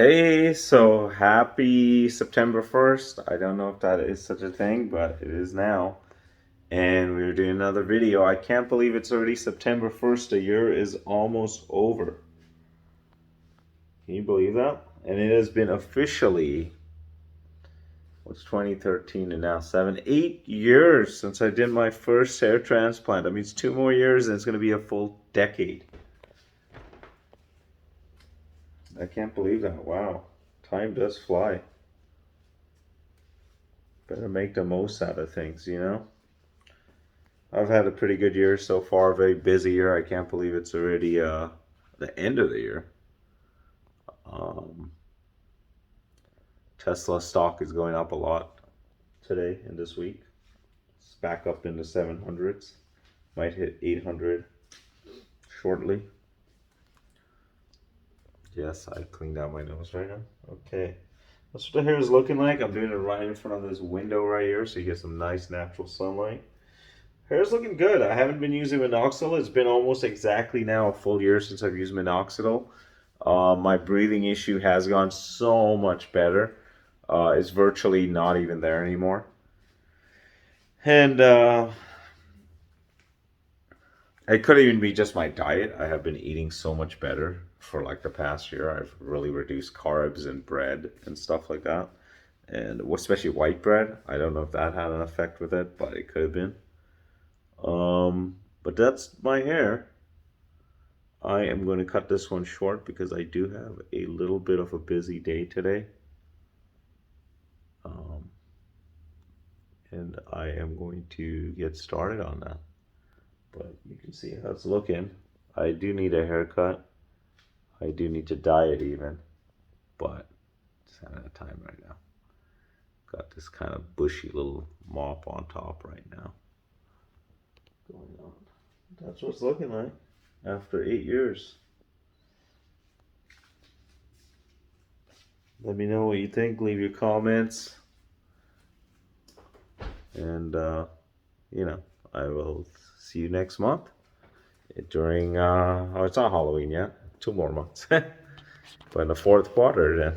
Hey, so happy September 1st. I don't know if that is such a thing, but it is now. And we're doing another video. I can't believe it's already September 1st. A year is almost over. Can you believe that? And it has been officially, what's 2013 and now 8 years since I did my first hair transplant. That means 2 more years and it's going to be a full decade. I can't believe that. Wow. Time does fly. Better make the most out of things, you know? I've had a pretty good year so far, very busy year. I can't believe it's already the end of the year. Um, Tesla stock is going up a lot today and this week. It's back up in the 700s. Might hit 800 shortly. Yes, I cleaned out my nose right now. Okay. That's what the hair is looking like. I'm doing it right in front of this window right here so you get some nice natural sunlight. Hair's looking good. I haven't been using Minoxidil. It's been almost exactly now a full year since I've used Minoxidil. My breathing issue has gone so much better. It's virtually not even there anymore. And it could even be just my diet. I have been eating so much better for like the past year. I've really reduced carbs and bread and stuff like that. And especially white bread. I don't know if that had an effect with it, but it could have been. But that's my hair. I am going to cut this one short because I do have a little bit of a busy day today. And I am going to get started on that. But you can see how it's looking. I do need a haircut. I do need to dye it even. But it's not enough time right now. Got this kind of bushy little mop on top right now. Going on. That's what it's looking like after 8 years. Let me know what you think. Leave your comments. And, I will see you next month during, it's not Halloween yet. 2 more months. But in the fourth quarter then.